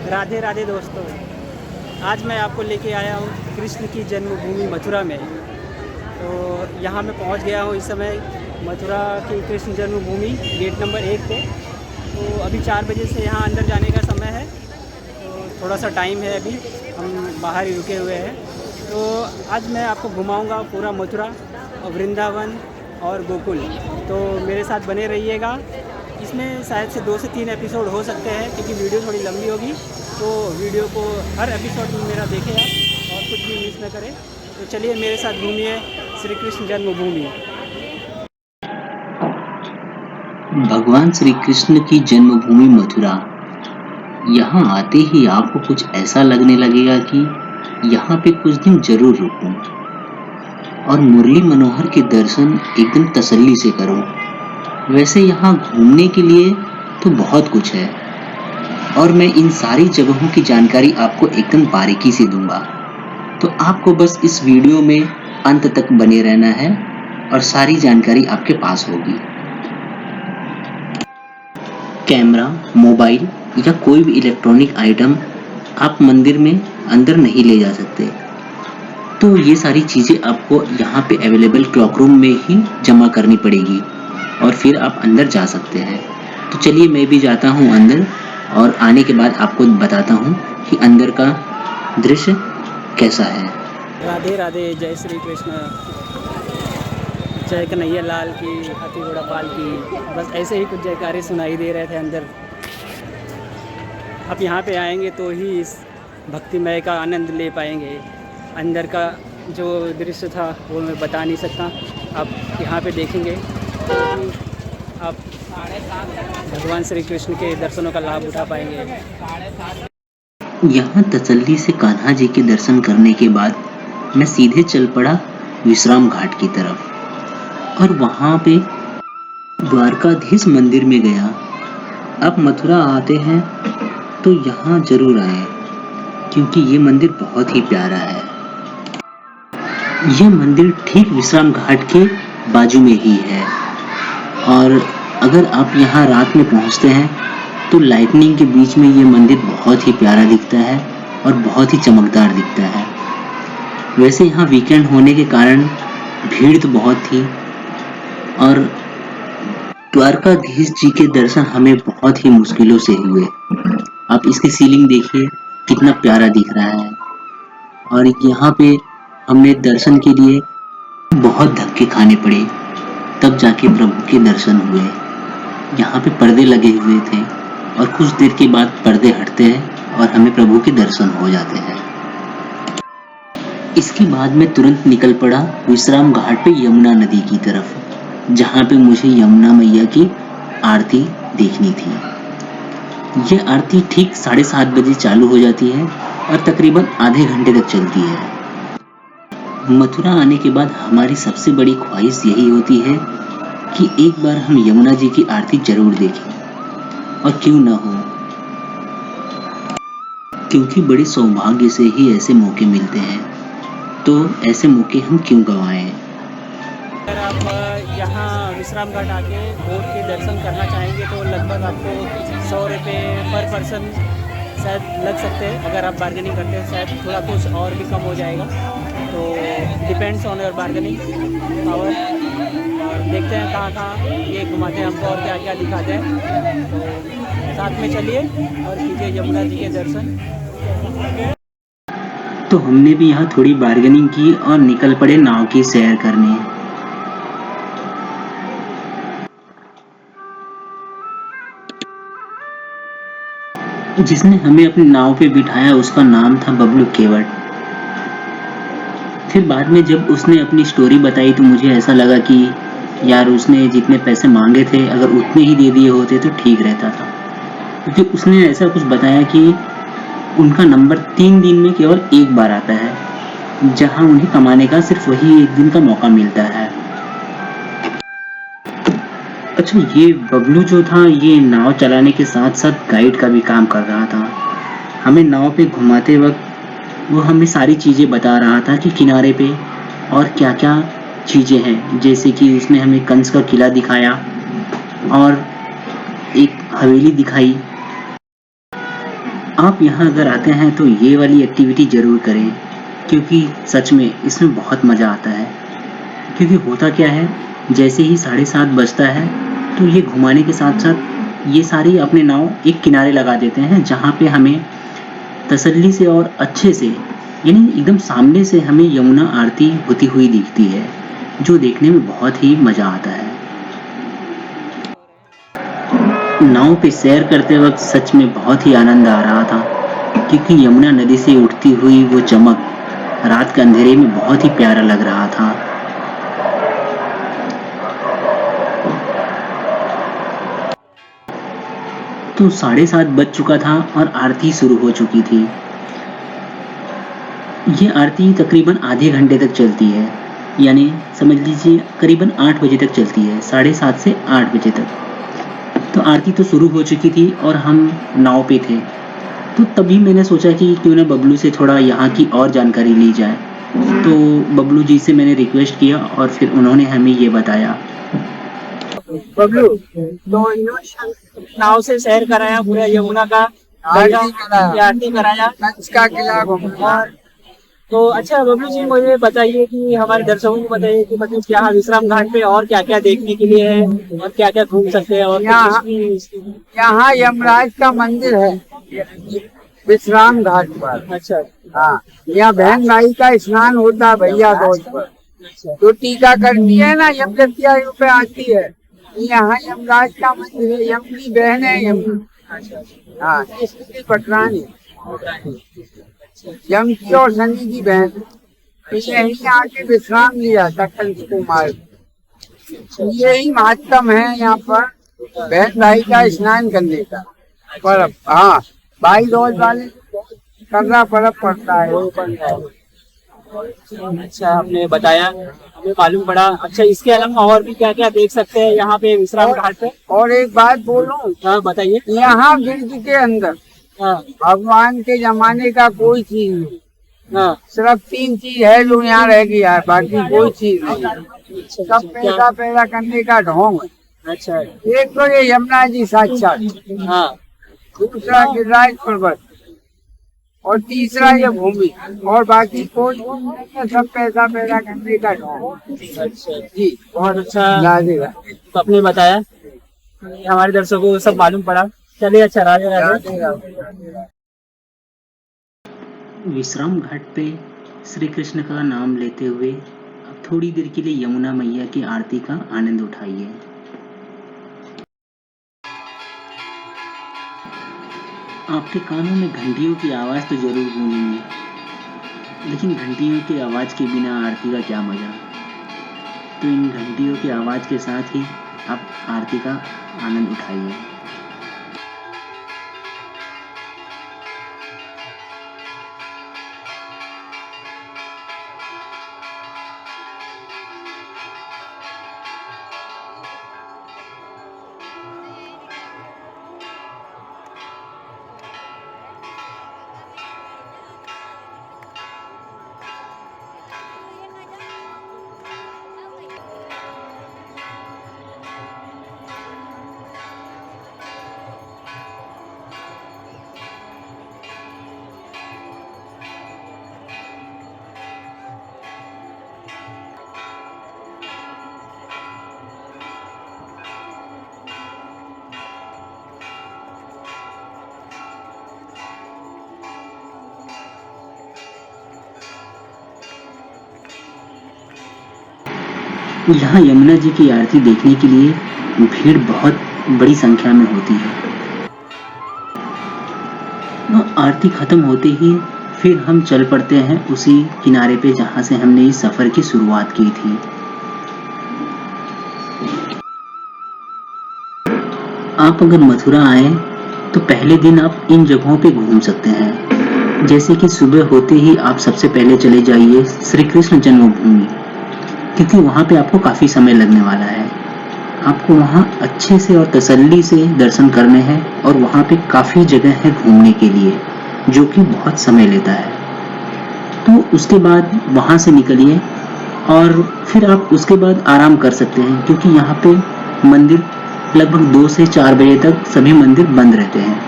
राधे राधे दोस्तों। आज मैं आपको लेके आया हूँ कृष्ण की जन्मभूमि मथुरा में। तो यहाँ मैं पहुँच गया हूँ इस समय मथुरा की कृष्ण जन्मभूमि गेट नंबर 1 पे। तो अभी 4 बजे से यहाँ अंदर जाने का समय है, तो थोड़ा सा टाइम है, अभी हम बाहर ही रुके हुए हैं। तो आज मैं आपको घुमाऊँगा पूरा मथुरा और वृंदावन और गोकुल। तो मेरे साथ बने रहिएगा। इसमें शायद से 2 से 3 एपिसोड हो सकते हैं, क्योंकि वीडियो थोड़ी लंबी होगी। तो वीडियो को हर एपिसोड में मेरा देखें आप और कुछ भी मिस न करें। तो चलिए मेरे साथ घूमिए श्री कृष्ण जन्मभूमि। भगवान श्री कृष्ण की जन्मभूमि मथुरा। यहाँ आते ही आपको कुछ ऐसा लगने लगेगा कि यहाँ पे कुछ दिन जरूर रुकूं और मुरली मनोहर के दर्शन एकदम तसल्ली से करूं। वैसे यहाँ घूमने के लिए तो बहुत कुछ है और मैं इन सारी जगहों की जानकारी आपको एकदम बारीकी से दूंगा। तो आपको बस इस वीडियो में अंत तक बने रहना है और सारी जानकारी आपके पास होगी। कैमरा, मोबाइल या कोई भी इलेक्ट्रॉनिक आइटम आप मंदिर में अंदर नहीं ले जा सकते। तो ये सारी चीज़ें आपको यहाँ पे अवेलेबल क्लॉक रूम में ही जमा करनी पड़ेगी और फिर आप अंदर जा सकते हैं। तो चलिए मैं भी जाता हूँ अंदर और आने के बाद आपको बताता हूँ कि अंदर का दृश्य कैसा है। राधे राधे, जय श्री कृष्ण, जय कन्हैया लाल की, हाथी घोड़ा पाल की। बस ऐसे ही कुछ जयकारे सुनाई दे रहे थे अंदर। आप यहाँ पे आएंगे तो ही इस भक्तिमय का आनंद ले पाएंगे। अंदर का जो दृश्य था वो मैं बता नहीं सकता, आप यहाँ पे देखेंगे तो आप भगवान श्री कृष्ण के दर्शनों का लाभ उठा पाएंगे। यहाँ तसल्ली से कान्हा जी के दर्शन करने के बाद मैं सीधे चल पड़ा विश्राम घाट की तरफ और वहाँ पे द्वारकाधीश मंदिर में गया। आप मथुरा आते हैं तो यहाँ जरूर आए, क्योंकि ये मंदिर बहुत ही प्यारा है। यह मंदिर ठीक विश्राम घाट के बाजू में ही है और अगर आप यहाँ रात में पहुँचते हैं तो लाइटनिंग के बीच में ये मंदिर बहुत ही प्यारा दिखता है और बहुत ही चमकदार दिखता है। वैसे यहाँ वीकेंड होने के कारण भीड़ तो बहुत थी और द्वारकाधीश जी के दर्शन हमें बहुत ही मुश्किलों से हुए। आप इसकी सीलिंग देखिए कितना प्यारा दिख रहा है और यहाँ पे हमने दर्शन के लिए बहुत धक्के खाने पड़े, तब जाके प्रभु के दर्शन हुए। यहाँ पे पर्दे लगे हुए थे और कुछ देर के बाद पर्दे हटते हैं और हमें प्रभु के दर्शन हो जाते हैं। इसके बाद मैं तुरंत निकल पड़ा विश्राम घाट पे यमुना नदी की तरफ, जहाँ पे मुझे यमुना मैया की आरती देखनी थी। यह आरती ठीक 7:30 बजे चालू हो जाती है और तकरीबन आधे घंटे तक चलती है। मथुरा आने के बाद हमारी सबसे बड़ी ख्वाहिश यही होती है कि एक बार हम यमुना जी की आरती जरूर देखें, और क्यों ना हो, क्योंकि बड़े सौभाग्य से ही ऐसे मौके मिलते हैं, तो ऐसे मौके हम क्यों गंवाएं। अगर आप यहाँ विश्राम घाट आके बोट के दर्शन करना चाहेंगे तो लगभग आपको 100 रुपये पर पर्सन शायद लग सकते हैं। अगर आप बार्गेनिंग करते हैं शायद थोड़ा कुछ और भी कम हो जाएगा। तो depends on your bargaining power. और देखते हैं कहाँ कहाँ ये घुमाते हैं हमको और क्या क्या दिखाते हैं। तो साथ में चलिए और कीजिए यमुना जी के दर्शन। तो हमने भी यहाँ थोड़ी बार्गेनिंग की और निकल पड़े नाव की सैर करने। जिसने हमें अपनी नाव पे बिठाया उसका नाम था बबलू केवट। फिर बाद में जब उसने अपनी स्टोरी बताई तो मुझे ऐसा लगा कि यार उसने जितने पैसे मांगे थे अगर उतने ही दे दिए होते तो ठीक रहता था, क्योंकि उसने ऐसा कुछ बताया कि उनका नंबर 3 दिन में केवल एक बार आता है, जहां उन्हें कमाने का सिर्फ वही 1 दिन का मौका मिलता है। अच्छा, ये बबलू जो था ये नाव चलाने के साथ साथ गाइड का भी काम कर रहा था। हमें नाव पे घुमाते वक्त वो हमें सारी चीज़ें बता रहा था कि किनारे पे और क्या क्या चीज़ें हैं, जैसे कि उसने हमें कंस का किला दिखाया और एक हवेली दिखाई आप यहाँ अगर आते हैं तो ये वाली एक्टिविटी ज़रूर करें, क्योंकि सच में इसमें बहुत मज़ा आता है। क्योंकि होता क्या है, जैसे ही 7:30 बजता है तो ये घुमाने के साथ साथ ये सारे अपने नाव एक किनारे लगा देते हैं, जहाँ पे हमें तसल्ली से और अच्छे से, यानी एकदम सामने से हमें यमुना आरती होती हुई दिखती है, जो देखने में बहुत ही मज़ा आता है। नाव पे सैर करते वक्त सच में बहुत ही आनंद आ रहा था, क्योंकि यमुना नदी से उठती हुई वो चमक रात के अंधेरे में बहुत ही प्यारा लग रहा था। तो 7:30 बज चुका था और आरती शुरू हो चुकी थी। ये आरती तकरीबन आधे घंटे तक चलती है, यानी समझ लीजिए करीबन 8 बजे तक चलती है, 7:30 से 8 बजे तक। तो आरती तो शुरू हो चुकी थी और हम नाव पे थे, तो तभी मैंने सोचा कि क्यों ना बबलू से थोड़ा यहाँ की और जानकारी ली जाए। तो बबलू जी से मैंने रिक्वेस्ट किया और फिर उन्होंने हमें ये बताया। बबलू, तो इन्होंने नाव से सैर कराया पूरा यमुना का, आरती कराया, इसका किला घूमना। तो अच्छा बबलू जी, मुझे बताइए कि हमारे दर्शकों को बताइए कि मतलब यहाँ विश्राम घाट पे और क्या क्या देखने के लिए है और क्या क्या घूम सकते हैं। और यहाँ यमराज का मंदिर है विश्राम घाट पर। अच्छा, हाँ, यहाँ बहन भाई का स्नान होता है भैया दूज पर। जो टीका करती है ना, यमगतिया पे आती है, यहाँ यमराज का मंदिर है। यम की बहन है यम। हाँ, इसकी पटरानी यम की और शनि की बहन। तो यही आके विश्राम लिया दक्कन कुमार। यही महत्तम है यहाँ पर बहन भाई का स्नान करने का पर्व। हाँ, भाई दूज वाले करना पर्व पड़ता है। अच्छा, आपने बताया, हमें मालूम पड़ा। अच्छा, इसके अलावा और भी क्या क्या देख सकते हैं यहाँ पे विश्राम घाट पे? और एक बात बोलूं? हाँ, बताइए। यहाँ गिरज के अंदर हाँ, भगवान के जमाने का कोई चीज नहीं। हाँ, सिर्फ 3 चीज है जो यहाँ रह गया है, बाकी कोई चीज नहीं। सब पैदा पैदा करने का ढोंग है। अच्छा, एक तो ये यमुना जी साक्षात, हाँ, दूसरा गिरिराज पर्वत, और तीसरा ये भूमि, और बाकी कोई नहीं है, सब पैसा पैदा करने का ढोंग। अच्छा जी, बहुत अच्छा राधेगा। तो आपने बताया, हमारे दर्शकों को सब मालूम पड़ा। चलिए, अच्छा, राधे राधे। राधेगा। विश्राम घाट पे श्री कृष्ण का नाम लेते हुए अब थोड़ी देर के लिए यमुना मैया की आरती का आनंद उठाइए। आपके कानों में घंटियों की आवाज़ तो जरूर गूंजेंगी, लेकिन घंटियों की आवाज़ के बिना आरती का क्या मज़ा। तो इन घंटियों की आवाज़ के साथ ही आप आरती का आनंद उठाइए। यहाँ यमुना जी की आरती देखने के लिए भीड़ बहुत बड़ी संख्या में होती है। आरती खत्म होते ही फिर हम चल पड़ते हैं उसी किनारे पे जहाँ से हमने इस सफर की शुरुआत की थी। आप अगर मथुरा आए तो पहले दिन आप इन जगहों पे घूम सकते हैं। जैसे कि सुबह होते ही आप सबसे पहले चले जाइए श्री कृष्ण जन्मभूमि, क्योंकि वहाँ पे आपको काफ़ी समय लगने वाला है। आपको वहाँ अच्छे से और तसल्ली से दर्शन करने हैं और वहाँ पे काफ़ी जगह है घूमने के लिए, जो कि बहुत समय लेता है। तो उसके बाद वहाँ से निकलिए और फिर आप उसके बाद आराम कर सकते हैं, क्योंकि यहाँ पे मंदिर लगभग 2 से 4 बजे तक सभी मंदिर बंद रहते हैं।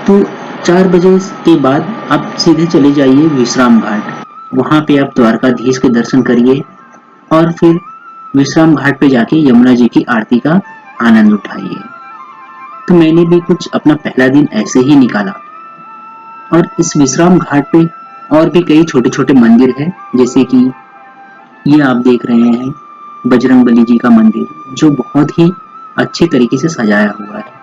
तो 4 बजे के बाद आप सीधे चले जाइए विश्राम घाट। वहां पे आप द्वारकाधीश के दर्शन करिए और फिर विश्राम घाट पे जाके यमुना जी की आरती का आनंद उठाइए। तो मैंने भी कुछ अपना पहला दिन ऐसे ही निकाला। और इस विश्राम घाट पे और भी कई छोटे छोटे मंदिर है, जैसे कि ये आप देख रहे हैं बजरंगबली जी का मंदिर, जो बहुत ही अच्छे तरीके से सजाया हुआ है।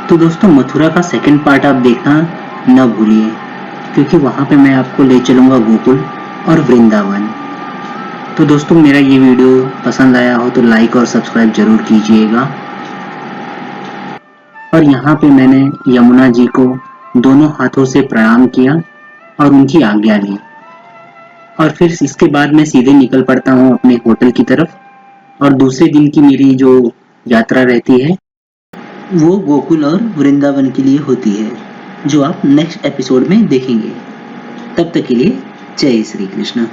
तो दोस्तों, मथुरा का सेकंड पार्ट आप देखना न भूलिए, क्योंकि वहां पे मैं आपको ले चलूंगा गोकुल और वृंदावन। तो दोस्तों, मेरा ये वीडियो पसंद आया हो तो लाइक और सब्सक्राइब जरूर कीजिएगा। और यहाँ पे मैंने यमुना जी को दोनों हाथों से प्रणाम किया और उनकी आज्ञा ली, और फिर इसके बाद मैं सीधे निकल पड़ता हूँ अपने होटल की तरफ। और दूसरे दिन की मेरी जो यात्रा रहती है वो गोकुल और वृंदावन के लिए होती है, जो आप नेक्स्ट एपिसोड में देखेंगे। तब तक के लिए जय श्री कृष्ण।